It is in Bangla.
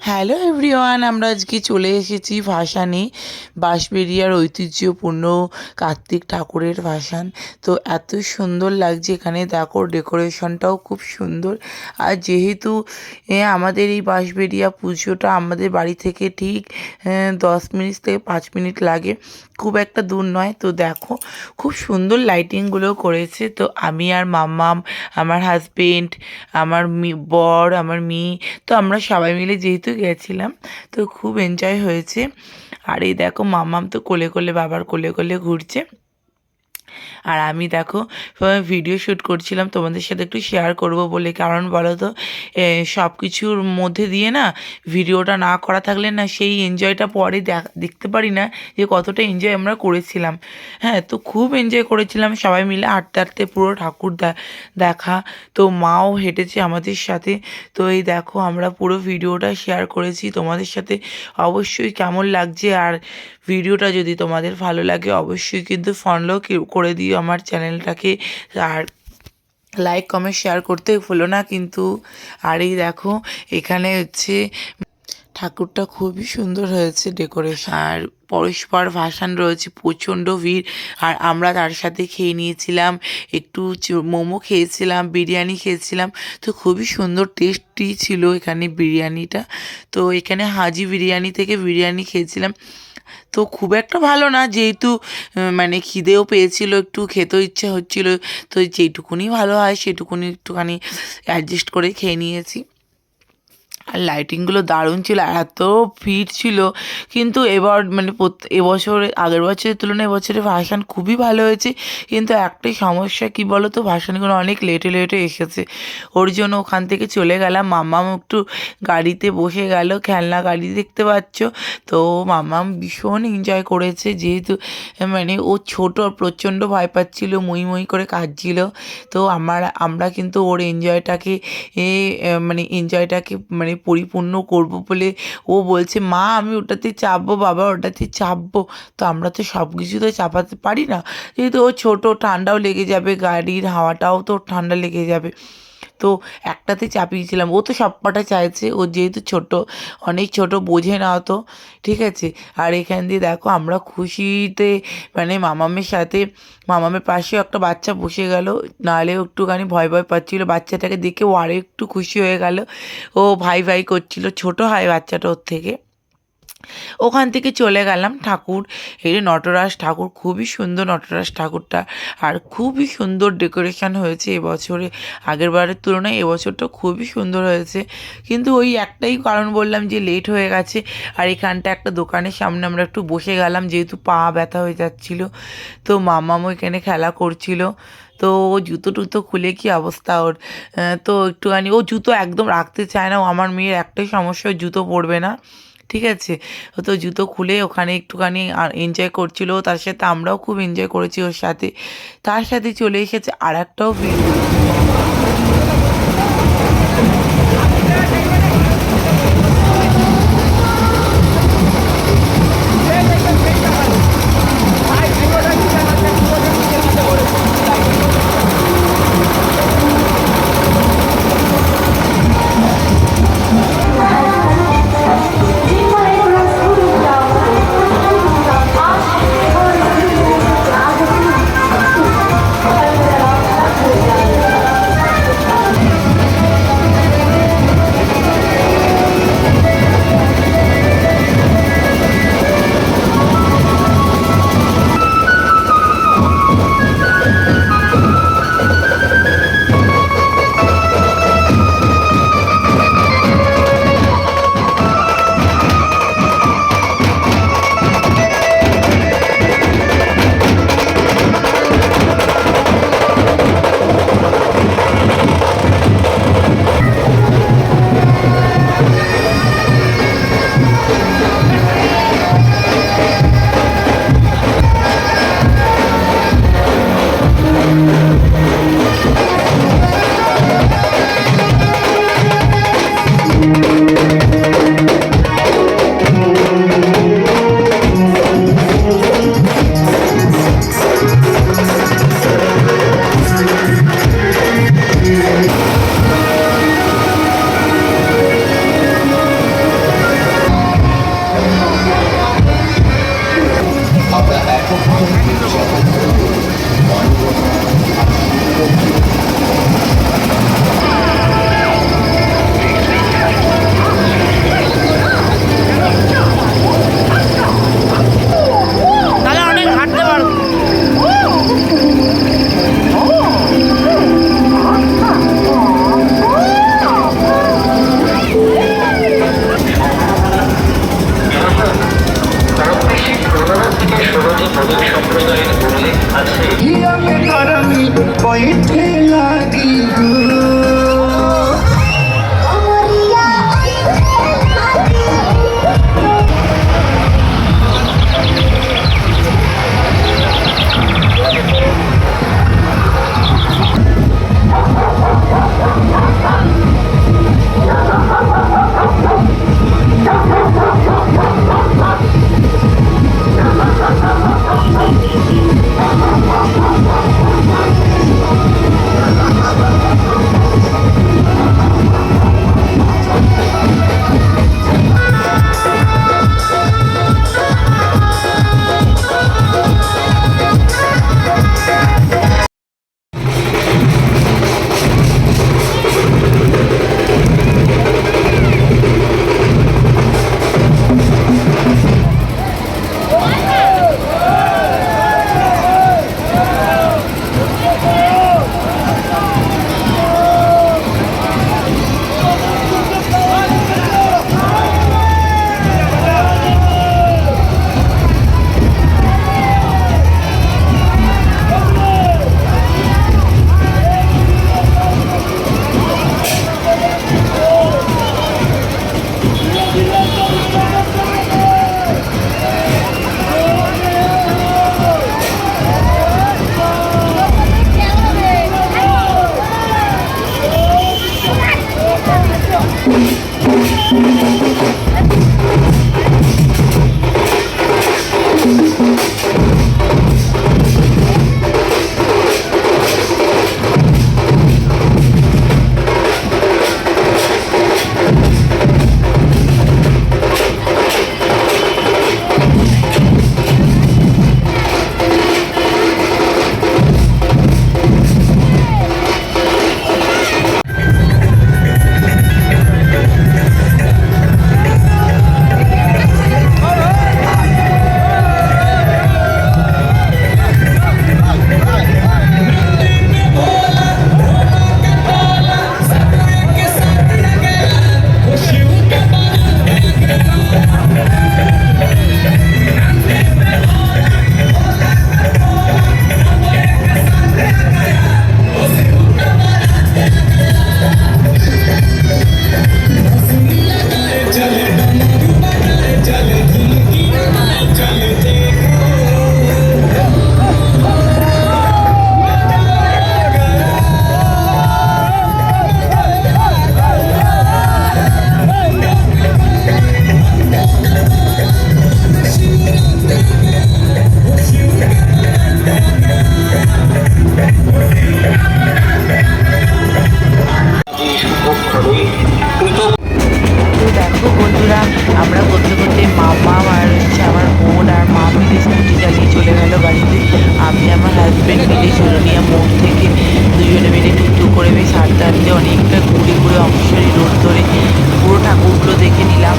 হ্যালো এভরিওয়ান, আমরা আজকে চলে এসেছি ভাসানে। বাঁশবেড়িয়ার ঐতিহ্যপূর্ণ কার্তিক ঠাকুরের ভাসান। তো এত সুন্দর লাগছে এখানে, দেখো ডেকোরেশনটাও খুব সুন্দর। আর যেহেতু আমাদের এই বাঁশবেড়িয়া পুজোটা আমাদের বাড়ি থেকে ঠিক 10 মিনিট থেকে 5 মিনিট লাগে, খুব একটা দূর নয়। তো দেখো খুব সুন্দর লাইটিংগুলো করেছে। তো আমি আর মাম্মাম, আমার হাজবেন্ড, আমার বর, আমার মেয়ে, তো আমরা সবাই মিলে যেহেতু গেছিলাম, তো খুব এনজয় হয়েছে। আর এই দেখো মাম্মাম তো কোলে কোলে, বাবার কোলে কোলে ঘুরছে। আর আমি দেখো ভিডিও শ্যুট করছিলাম তোমাদের সাথে একটু শেয়ার করব বলে। কারণ বলো তো, সব কিছুর মধ্যে দিয়ে না ভিডিওটা না করা থাকলে না সেই এনজয়টা পরে দেখতে পারি না যে কতটা এনজয় আমরা করেছিলাম। হ্যাঁ, তো খুব এনজয় করেছিলাম সবাই মিলে হাঁটতে হাঁটতে, পুরো ঠাকুর দেখা। তো মাও হেঁটেছে আমাদের সাথে। তো এই দেখো আমরা পুরো ভিডিওটা শেয়ার করেছি তোমাদের সাথে। অবশ্যই কেমন লাগছে, আর ভিডিওটা যদি তোমাদের ভালো লাগে অবশ্যই কিন্তু ফলো করে দিও আমার চ্যানেলটাকে। আর লাইক কমেন্ট শেয়ার করতে ভুলো না কিন্তু। আর এই দেখো এখানে হচ্ছে ঠাকুরটা খুবই সুন্দর হয়েছে ডেকোরেশন। আর পরস্পর ভাসান রয়েছে, প্রচণ্ড ভিড়। আর আমরা তার সাথে খেয়ে নিয়েছিলাম একটু মোমো খেয়েছিলাম, বিরিয়ানি খেয়েছিলাম। তো খুবই সুন্দর টেস্টি ছিল এখানে বিরিয়ানিটা। তো এখানে হাজি বিরিয়ানি থেকে বিরিয়ানি খেয়েছিলাম। তো খুব একটা ভালো না, যেহেতু মানে খিদেও পেয়েছিল, একটু খেতেও ইচ্ছে হচ্ছিল। তো যেটুকুনি ভালো হয় সেটুকুনি একটুখানি অ্যাডজাস্ট করে খেয়ে নিয়েছি। আর লাইটিংগুলো দারুণ ছিল, এত ভিড় ছিল। কিন্তু এবার মানে এবছরে আগের বছরের তুলনায় এবছরে ভাসান খুবই ভালো হয়েছে। কিন্তু একটাই সমস্যা, কি বলো তো, ভাসানগুলো অনেক লেটে লেটে এসেছে। ওর জন্য ওখান থেকে চলে গেলাম। মাম্মাম একটু গাড়িতে বসে গেল, খেলনা গাড়ি দেখতে পাচ্ছ। তো মাম্মাম ভীষণ এনজয় করেছে, যেহেতু মানে ও ছোট, প্রচণ্ড ভয় পাচ্ছিল, মুই মুই করে কাঁদছিল। তো আমরা কিন্তু ওর এনজয়টাকে মানে এনজয়টাকে মানে পরিপূর্ণ করব বলে ও বলছে, মা আমি ওটাতে চাপবো, বাবা ওটাতে চাপবো। তো আমরা তো সব কিছু তো চাপাতে পারি না, যেহেতু ও ছোটো, ঠান্ডাও লেগে যাবে, গাড়ির হাওয়াটাও তো ঠান্ডা লেগে যাবে। তো একটাতে চাপিয়েছিলাম, ও তো সবকটা চাইছে, ও যেহেতু ছোট, অনেক ছোট, বোঝে না অত, ঠিক আছে। আর এখান দিয়ে দেখো আমরা খুশিতে মানে মামামের সাথে, মামামের পাশেও একটা বাচ্চা বসে গেল, নাহলেও একটুখানি ভয় ভয় পাচ্ছিলো। বাচ্চাটাকে দেখে ও আরও একটু খুশি হয়ে গেল, ও ভাই ভাই করছিল, ছোট হয় বাচ্চাটা ওর থেকে। ওখান থেকে চলে গেলাম ঠাকুর, এই নটরাজ ঠাকুর, খুবই সুন্দর নটরাজ ঠাকুরটা। আর খুবই সুন্দর ডেকোরেশন হয়েছে এবছরে, আগের বারের তুলনায় এবছরটা খুবই সুন্দর হয়েছে। কিন্তু ওই একটাই কারণ বললাম যে লেট হয়ে গেছে। আর এখানটা একটা দোকানের সামনে আমরা একটু বসে গেলাম, যেহেতু পা ব্যথা হয়ে যাচ্ছিলো। তো মামামও এখানে খেলা করছিল। তো ও জুতো টুতো খুলে কি অবস্থা ওর। তো একটুখানি ও জুতো একদম রাখতে চায় না। আমার মেয়ের একটাই সমস্যা, জুতো পরবে না, ঠিক আছে। ও তো জুতো খুলে ওখানে একটুখানি আর এনজয় করছিল, তার সাথে আমরাও খুব এনজয় করেছি ওর সাথে। তার সাথে চলে এসেছে আর একটাও ভিডিও। দেখো বন্ধুরা, আমরা করতে করতে মামা আর হচ্ছে আমার বোন আর মা মিলে স্কুটি চালিয়ে চলে গেল গাড়িতে। আমি আমার হাজব্যান্ড মিলে চুরুলিয়া মোড় থেকে দুজনে মিলে টুকটুক করে বেশ হাঁটতে হাঁটতে অনেকটা ঘুরে ঘুরে অমৃতসরী রোড ধরে পুরো ঠাকুরগুলো দেখে নিলাম।